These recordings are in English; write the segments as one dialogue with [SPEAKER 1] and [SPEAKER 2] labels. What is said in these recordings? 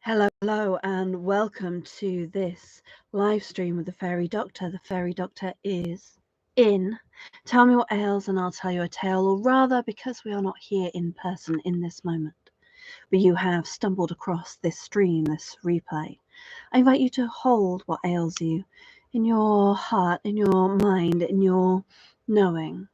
[SPEAKER 1] Hello, and welcome to this live stream with the Fairy Doctor. The Fairy Doctor is in. Tell me what ails, and I'll tell you a tale, or rather, because we are not here in person in this moment, but you have stumbled across this stream, this replay. I invite you to hold what ails you in your heart, in your mind, in your knowing,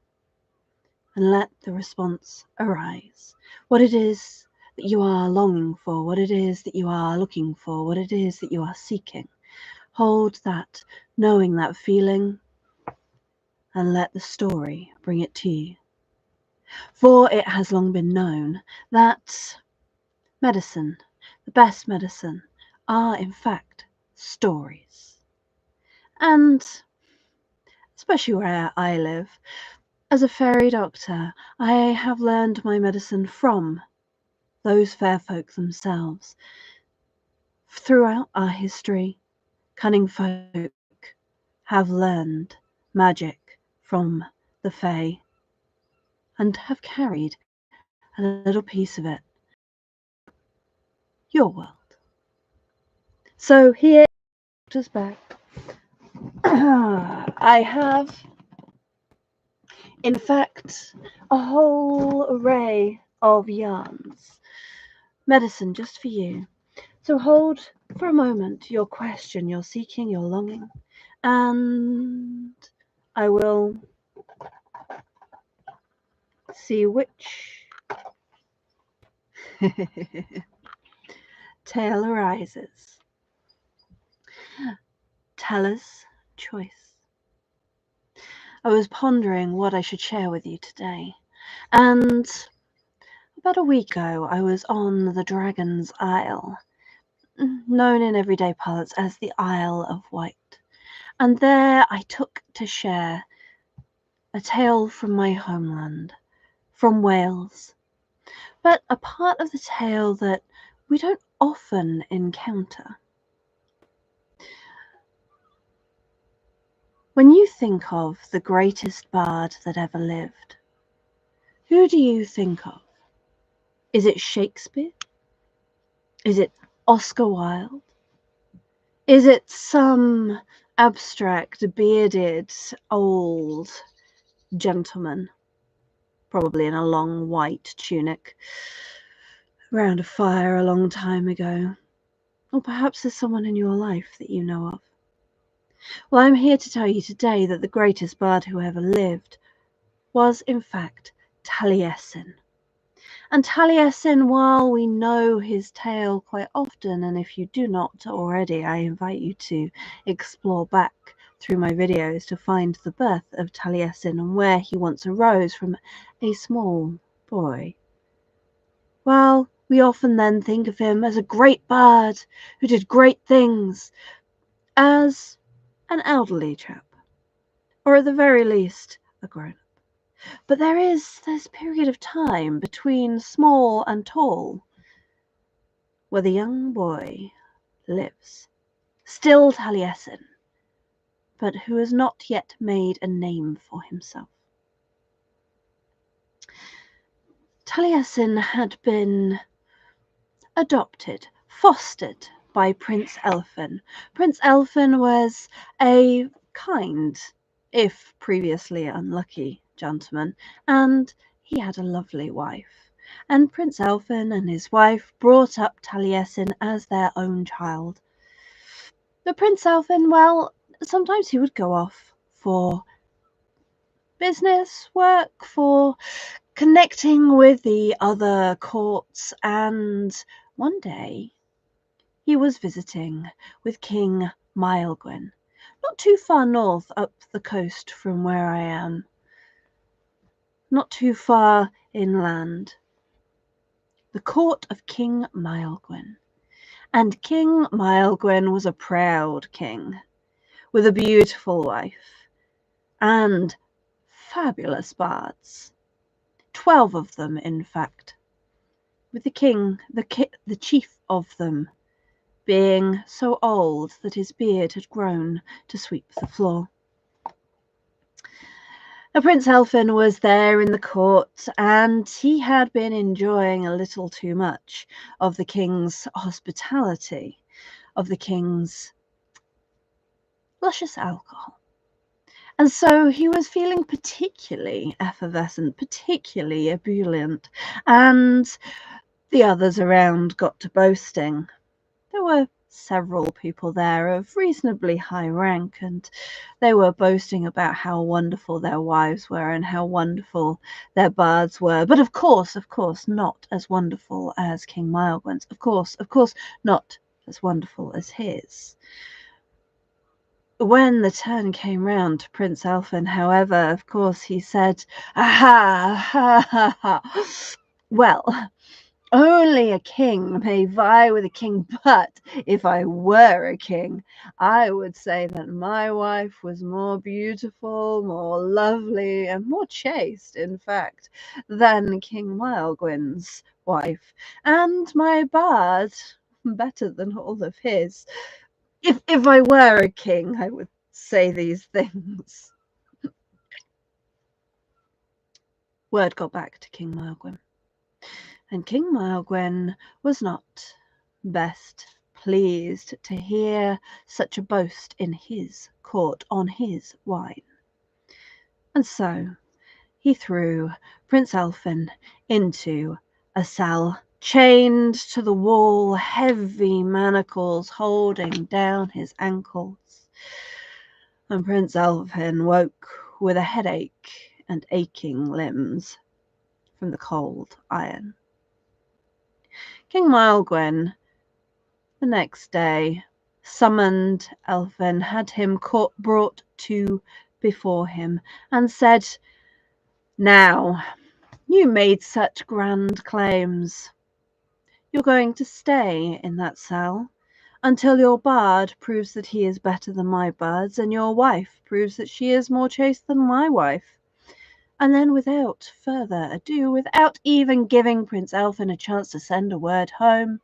[SPEAKER 1] and let the response arise. What it is that you are longing for, what it is that you are looking for, what it is that you are seeking. Hold that, knowing that feeling, and let the story bring it to you. For it has long been known that medicine, the best medicine, are in fact stories. And especially where I live, as a fairy doctor, I have learned my medicine from those fair folk themselves. Throughout our history, cunning folk have learned magic from the Fae and have carried a little piece of it your world. So here, just back, I have, in fact, a whole array of yarns, medicine just for you. So hold for a moment your question, your seeking, your longing, and I will see which tale arises. Teller's choice. I was pondering what I should share with you today, and about a week ago I was on the Dragon's Isle, known in everyday parlance as the Isle of Wight, and there I took to share a tale from my homeland, from Wales, but a part of the tale that we don't often encounter. When you think of the greatest bard that ever lived, who do you think of? Is it Shakespeare? Is it Oscar Wilde? Is it some abstract, bearded, old gentleman, probably in a long white tunic, around a fire a long time ago? Or perhaps there's someone in your life that you know of. Well, I'm here to tell you today that the greatest bard who ever lived was, in fact, Taliesin. And Taliesin, while we know his tale quite often, and if you do not already, I invite you to explore back through my videos to find the birth of Taliesin and where he once arose from a small boy. Well, we often then think of him as a great bard who did great things, as an elderly chap, or at the very least, a grown-up. But there's this period of time between small and tall where the young boy lives, still Taliesin, but who has not yet made a name for himself. Taliesin had been adopted, fostered by Prince Elfin. Prince Elfin was a kind, if previously unlucky, gentleman, and he had a lovely wife. And Prince Elfin and his wife brought up Taliesin as their own child. The Prince Elfin, well, sometimes he would go off for business work, for connecting with the other courts, and one day he was visiting with King Maelgwn, not too far north up the coast from where I am, not too far inland, the court of King Maelgwn. And King Maelgwn was a proud king, with a beautiful wife, and fabulous bards, 12 of them in fact, with the king, the chief of them, being so old that his beard had grown to sweep the floor. Prince Elphin was there in the court, and he had been enjoying a little too much of the king's hospitality, of the king's luscious alcohol. And so he was feeling particularly effervescent, particularly ebullient, and the others around got to boasting. There were several people there of reasonably high rank, and they were boasting about how wonderful their wives were and how wonderful their bards were. But of course, not as wonderful as King Maelgwn's. Of course, not as wonderful as his. When the turn came round to Prince Elphin, however, of course, he said, "Aha, ha, ha, ha. Well, only a king may vie with a king, but if I were a king, I would say that my wife was more beautiful, more lovely, and more chaste, in fact, than King Maelgwn's wife, and my bard better than all of his. If I were a king, I would say these things." Word got back to King Maelgwn, and King Maelgwn was not best pleased to hear such a boast in his court on his wine. And so he threw Prince Elphin into a cell, chained to the wall, heavy manacles holding down his ankles. And Prince Elphin woke with a headache and aching limbs from the cold iron. King Maelgwn, the next day, summoned Elphin, had him brought to before him, and said, "Now, you made such grand claims. You're going to stay in that cell until your bard proves that he is better than my bards, and your wife proves that she is more chaste than my wife." And then, without further ado, without even giving Prince Elphin a chance to send a word home,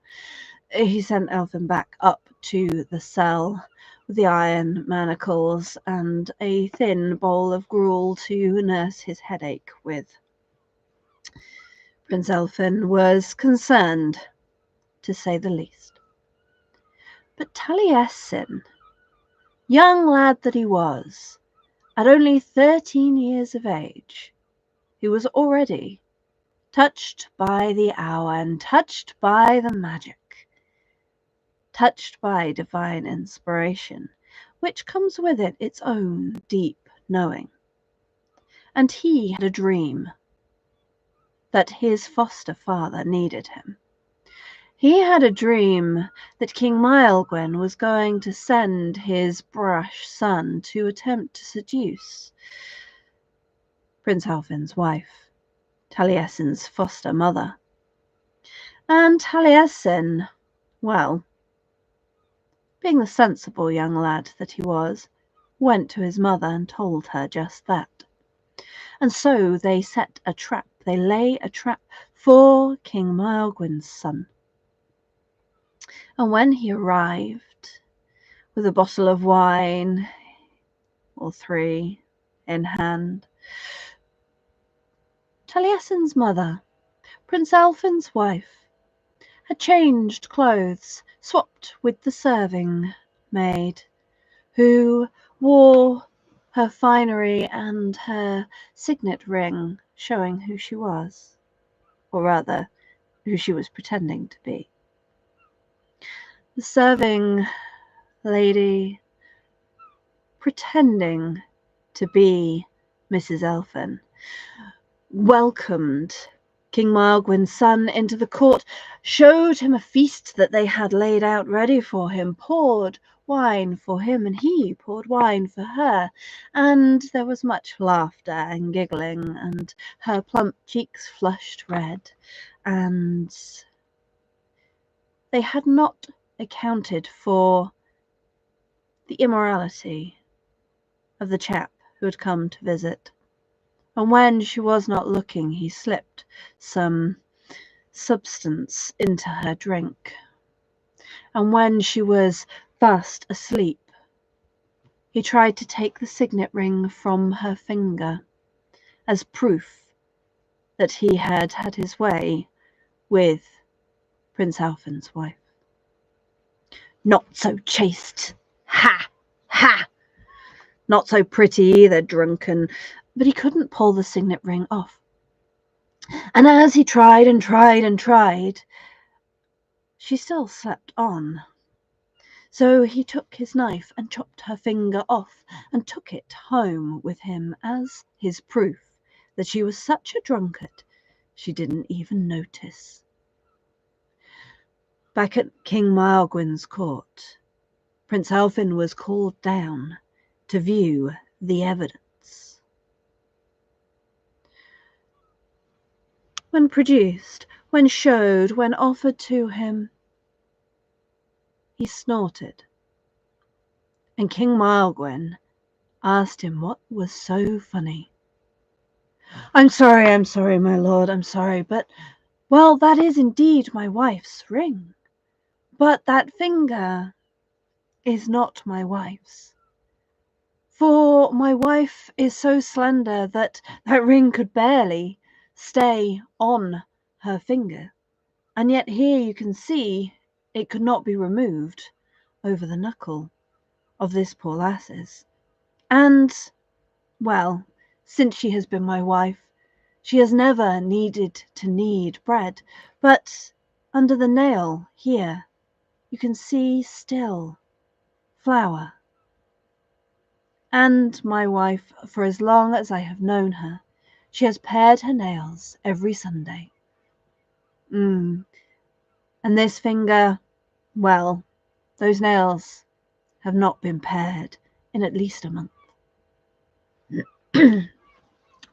[SPEAKER 1] he sent Elphin back up to the cell with the iron manacles and a thin bowl of gruel to nurse his headache with. Prince Elphin was concerned, to say the least. But Taliesin, young lad that he was, at only 13 years of age, he was already touched by the hour and touched by the magic, touched by divine inspiration, which comes with it its own deep knowing. And he had a dream that his foster father needed him. He had a dream that King Maelgwn was going to send his brush son to attempt to seduce Prince Elphin's wife, Taliesin's foster mother. And Taliesin, well, being the sensible young lad that he was, went to his mother and told her just that. And so they set a trap, they lay a trap for King Maelgwn's son. And when he arrived with a bottle of wine, or 3, in hand, Taliesin's mother, Prince Elphin's wife, had changed clothes, swapped with the serving maid, who wore her finery and her signet ring, showing who she was, or rather, who she was pretending to be. The serving lady, pretending to be Mrs. Elphin, welcomed King Maelgwn's son into the court, showed him a feast that they had laid out ready for him, poured wine for him, and he poured wine for her, and there was much laughter and giggling, and her plump cheeks flushed red, and they had not accounted for the immorality of the chap who had come to visit. And when she was not looking, he slipped some substance into her drink. And when she was fast asleep, he tried to take the signet ring from her finger, as proof that he had had his way with Prince Alfin's wife. Not so chaste. Ha! Ha! Not so pretty either, drunken. But he couldn't pull the signet ring off. And as he tried and tried and tried, she still slept on. So he took his knife and chopped her finger off and took it home with him as his proof that she was such a drunkard she didn't even notice. Back at King Maelgwn's court, Prince Alfin was called down to view the evidence. When produced, when showed, when offered to him, he snorted, and King Maelgwn asked him what was so funny. I'm sorry, my lord, I'm sorry, but, well, that is indeed my wife's ring. But that finger is not my wife's. For my wife is so slender that ring could barely stay on her finger. And yet here you can see it could not be removed over the knuckle of this poor lass's. And, well, since she has been my wife, she has never needed to knead bread, but under the nail here you can see still flour. And my wife, for as long as I have known her, she has pared her nails every Sunday. And this finger, well, those nails have not been pared in at least a month.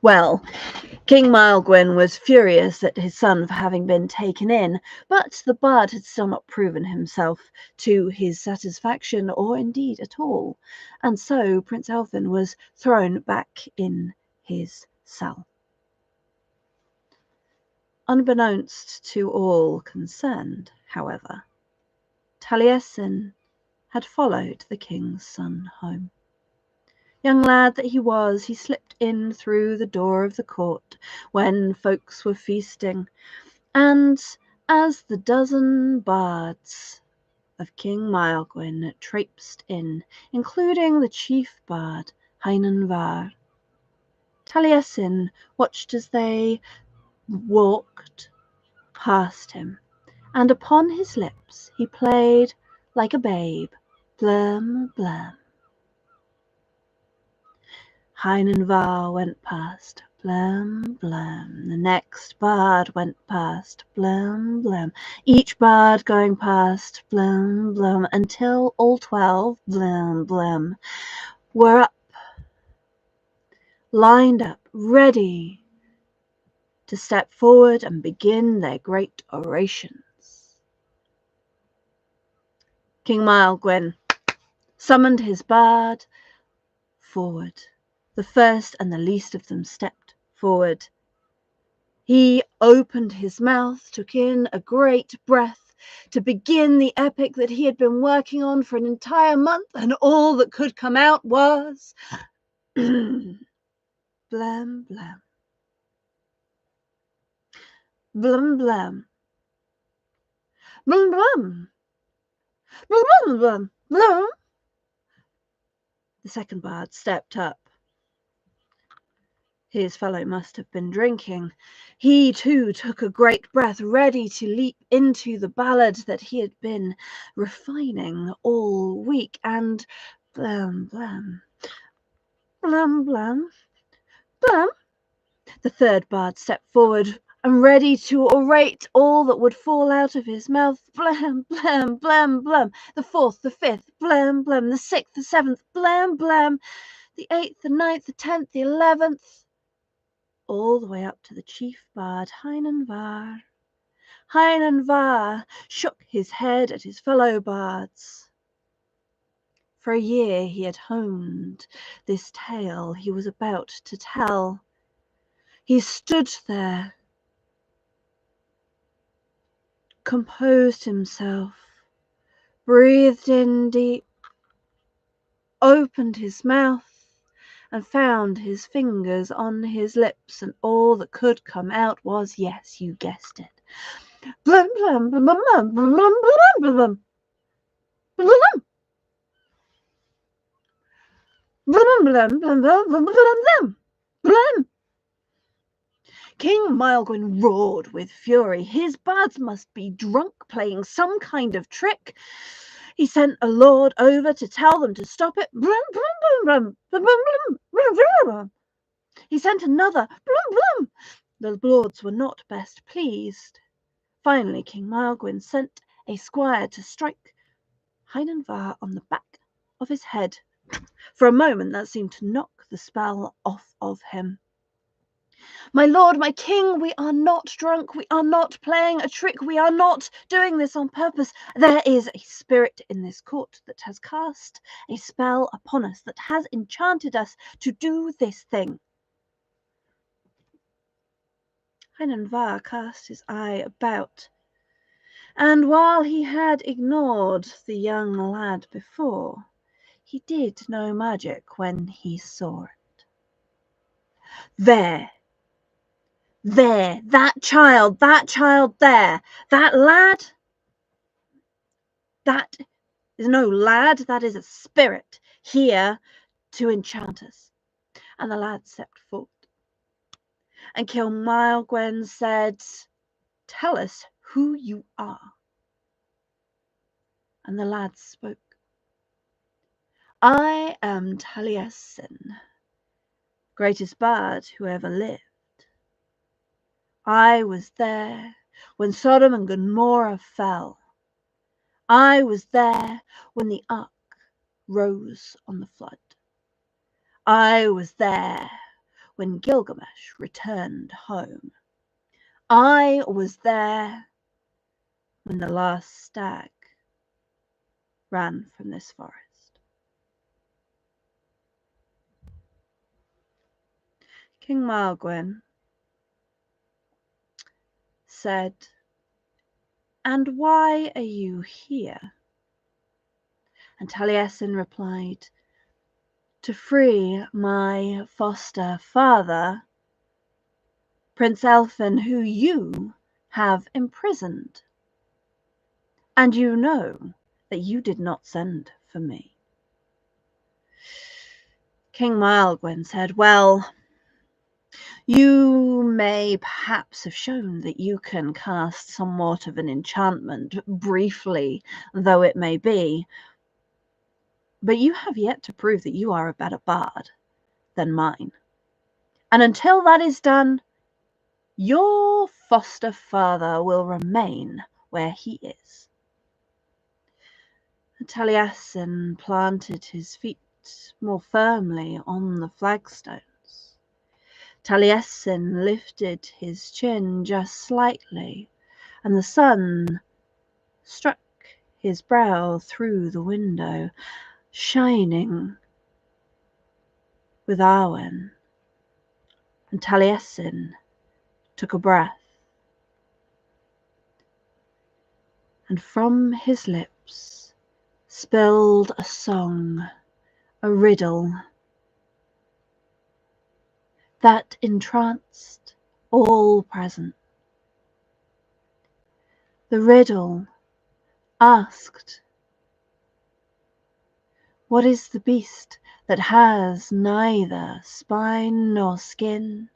[SPEAKER 1] Well, King Maelgwn was furious at his son for having been taken in, but the bard had still not proven himself to his satisfaction, or indeed at all, and so Prince Alfin was thrown back in his cell. Unbeknownst to all concerned, however, Taliesin had followed the king's son home. Young lad that he was, he slipped in through the door of the court when folks were feasting, and as the dozen bards of King Maelgwn traipsed in, including the chief bard, Var, Taliesin watched as they walked past him, and upon his lips he played like a babe, blum, blum. Var went past, blum, blum. The next bard went past, blum, blum. Each bard going past, blum, blum, until all 12, blum, blum, were up, lined up, ready to step forward and begin their great orations. King Maelgwn summoned his bard forward. The first and the least of them stepped forward. He opened his mouth, took in a great breath to begin the epic that he had been working on for an entire month, and all that could come out was blam, blam. Blum, blum. Blum, blum. Blum, blum, blum, blum. The second bard stepped up. His fellow must have been drinking. He too took a great breath, ready to leap into the ballad that he had been refining all week, and blam, blam, blam, blam, blam. The third bard stepped forward and ready to orate all that would fall out of his mouth. Blam, blam, blam, blam. The fourth, the fifth, blam, blam. The sixth, the seventh, blam, blam. The eighth, the ninth, the 10th, the 11th. All the way up to the chief bard, Var. Var shook his head at his fellow bards. For a year he had honed this tale he was about to tell. He stood there, composed himself, breathed in deep, opened his mouth, and found his fingers on his lips, and all that could come out was, yes, you guessed it, blum blum blum blum blum blum blum blum blum blum blum blum blum blum. King Maelgwn roared with fury. His bards must be drunk, playing some kind of trick. He sent a lord over to tell them to stop it. He sent another. The lords were not best pleased. Finally, King Maelgwn sent a squire to strike Heinenvar on the back of his head. For a moment, that seemed to knock the spell off of him. My lord, my king, we are not drunk. We are not playing a trick. We are not doing this on purpose. There is a spirit in this court that has cast a spell upon us, that has enchanted us to do this thing. Heinenvar cast his eye about, and while he had ignored the young lad before, he did know magic when he saw it. There, that child there, that lad, that is no lad, that is a spirit here to enchant us. And the lad stepped forward. And King Maelgwn said, tell us who you are. And the lad spoke. I am Taliesin, greatest bard who ever lived. I was there when Sodom and Gomorrah fell. I was there when the ark rose on the flood. I was there when Gilgamesh returned home. I was there when the last stag ran from this forest. King Maelgwn said, and why are you here? And Taliesin replied, to free my foster father, Prince Elfin, who you have imprisoned. And you know that you did not send for me. King Maelgwn said, well, you may perhaps have shown that you can cast somewhat of an enchantment, briefly though it may be, but you have yet to prove that you are a better bard than mine. And until that is done, your foster father will remain where he is. Taliesin planted his feet more firmly on the flagstones. Taliesin lifted his chin just slightly, and the sun struck his brow through the window, shining with Arwen. And Taliesin took a breath, and from his lips spilled a song, a riddle that entranced all present. The riddle asked, what is the beast that has neither spine nor skin,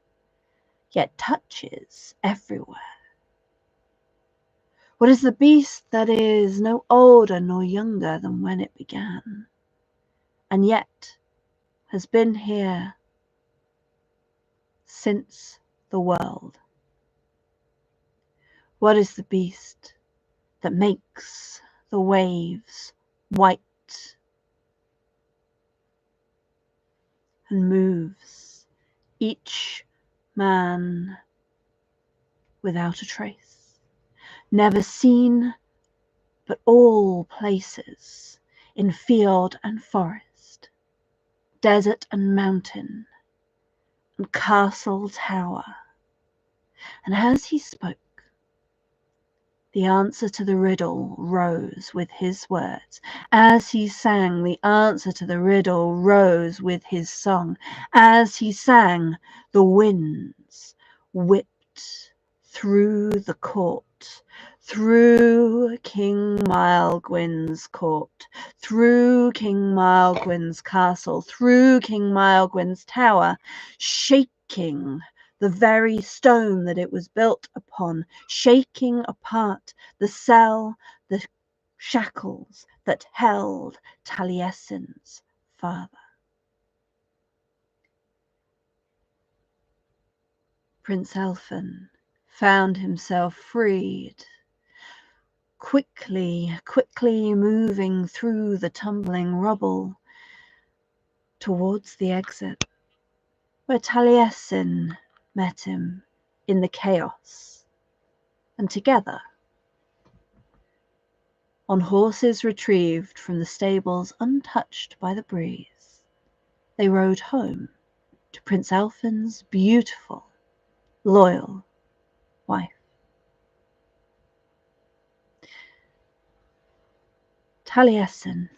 [SPEAKER 1] yet touches everywhere? What is the beast that is no older nor younger than when it began, and yet has been here since the world? What is the beast that makes the waves white and moves each man without a trace, never seen, but all places, in field and forest, desert and mountain, and castle tower? And as he spoke, the answer to the riddle rose with his words. As he sang, the answer to the riddle rose with his song. As he sang, the winds whipped through the court, through King Maelgwn's court, through King Maelgwn's castle, through King Maelgwn's tower, shaking the very stone that it was built upon, shaking apart the cell, the shackles that held Taliesin's father. Prince Elphin found himself freed, quickly moving through the tumbling rubble towards the exit, where Taliesin met him in the chaos, and together, on horses retrieved from the stables untouched by the breeze, they rode home to Prince Elphin's beautiful, loyal wife. Taliesin,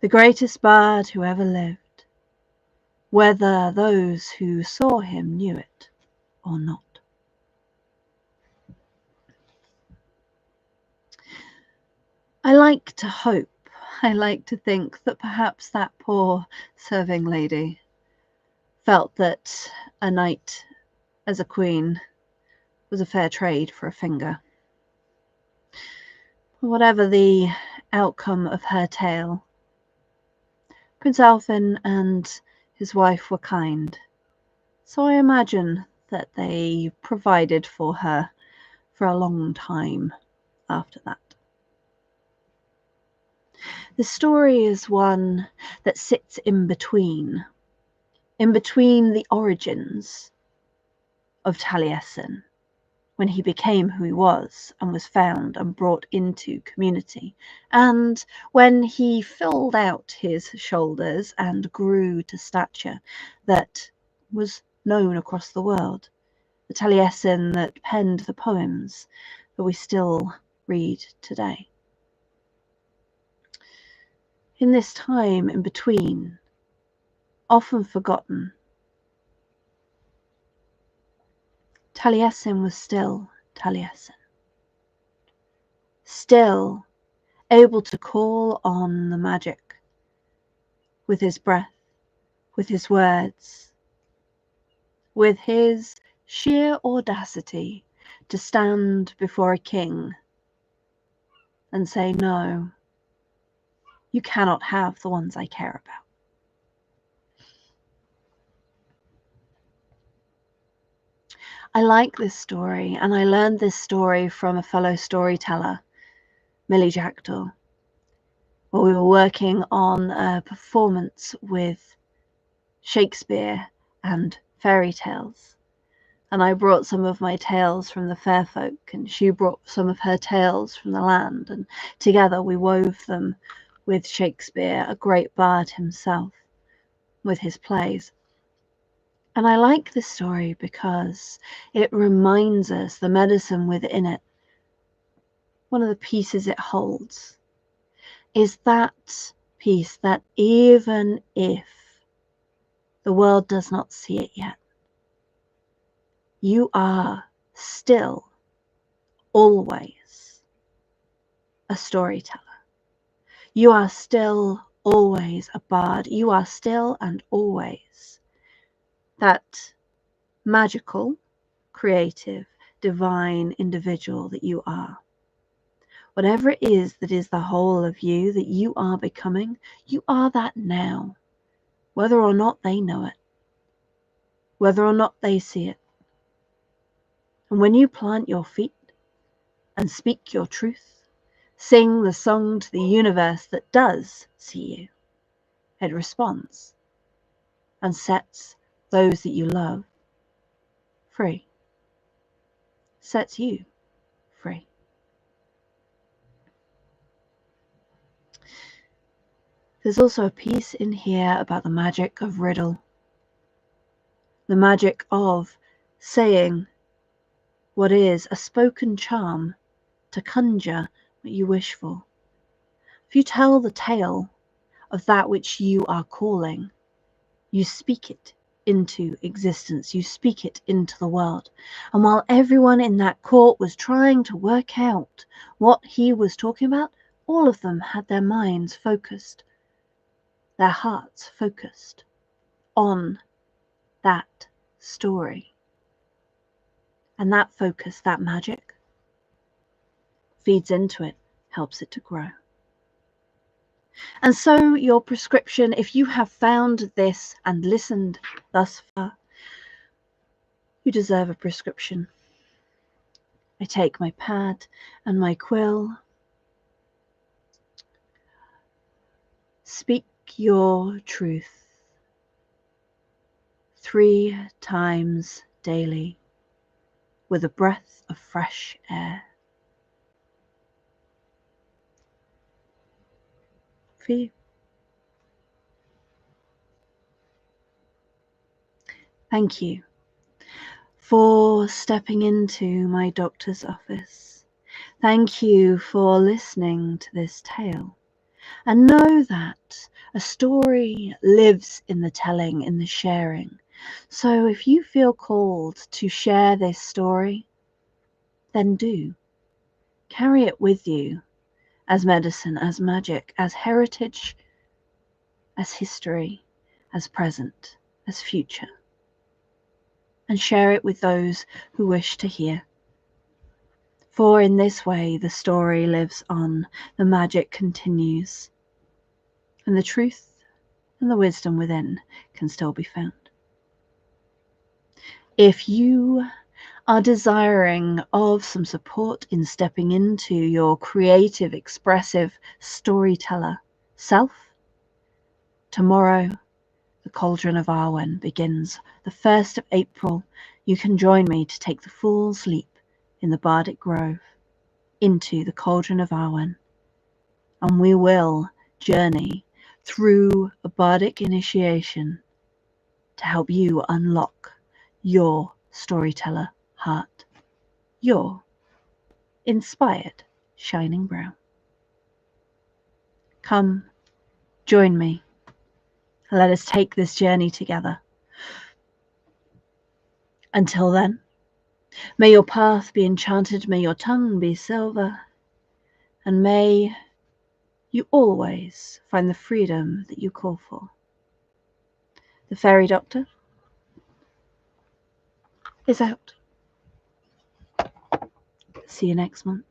[SPEAKER 1] the greatest bard who ever lived, whether those who saw him knew it or not. I like to hope, I like to think that perhaps that poor serving lady felt that a knight as a queen was a fair trade for a finger. Whatever the outcome of her tale, Prince Elphin and his wife were kind, so I imagine that they provided for her for a long time after that. The story is one that sits in between the origins of Taliesin, when he became who he was and was found and brought into community, and when he filled out his shoulders and grew to stature that was known across the world, the Taliesin that penned the poems that we still read today. In this time in between, often forgotten, Taliesin was still Taliesin, still able to call on the magic with his breath, with his words, with his sheer audacity to stand before a king and say, no, you cannot have the ones I care about. I like this story, and I learned this story from a fellow storyteller, Millie Jackdaw, where we were working on a performance with Shakespeare and fairy tales. And I brought some of my tales from the fair folk, and she brought some of her tales from the land, and together we wove them with Shakespeare, a great bard himself, with his plays. And I like this story because it reminds us the medicine within it. One of the pieces it holds is that piece that even if the world does not see it yet, you are still always a storyteller. You are still always a bard. You are still and always that magical, creative, divine individual that you are. Whatever it is that is the whole of you that you are becoming, you are that now, whether or not they know it, whether or not they see it. And when you plant your feet and speak your truth, sing the song to the universe that does see you, it responds and sets those that you love free, sets you free. There's also a piece in here about the magic of riddle, the magic of saying what is a spoken charm to conjure what you wish for. If you tell the tale of that which you are calling, you speak it into existence, you speak it into the world. And while everyone in that court was trying to work out what he was talking about, all of them had their minds focused, their hearts focused on that story. And that focus, that magic, feeds into it, helps it to grow. And so your prescription, if you have found this and listened thus far, you deserve a prescription. I take my pad and my quill. Speak your truth 3 times daily with a breath of fresh air. For you. Thank you for stepping into my doctor's office. Thank you for listening to this tale. And know that a story lives in the telling, in the sharing. So if you feel called to share this story, then do. Carry it with you as medicine, as magic, as heritage, as history, as present, as future. And share it with those who wish to hear. For in this way the story lives on, the magic continues, and the truth and the wisdom within can still be found. If you are desiring of some support in stepping into your creative, expressive storyteller self, tomorrow the Cauldron of Arwen begins. The 1st of April, you can join me to take the Fool's Leap in the Bardic Grove into the Cauldron of Arwen. And we will journey through a bardic initiation to help you unlock your storyteller heart, your inspired shining brow. Come, join me, and let us take this journey together. Until then, may your path be enchanted, may your tongue be silver, and may you always find the freedom that you call for. The Fairy Doctor is out. See you next month.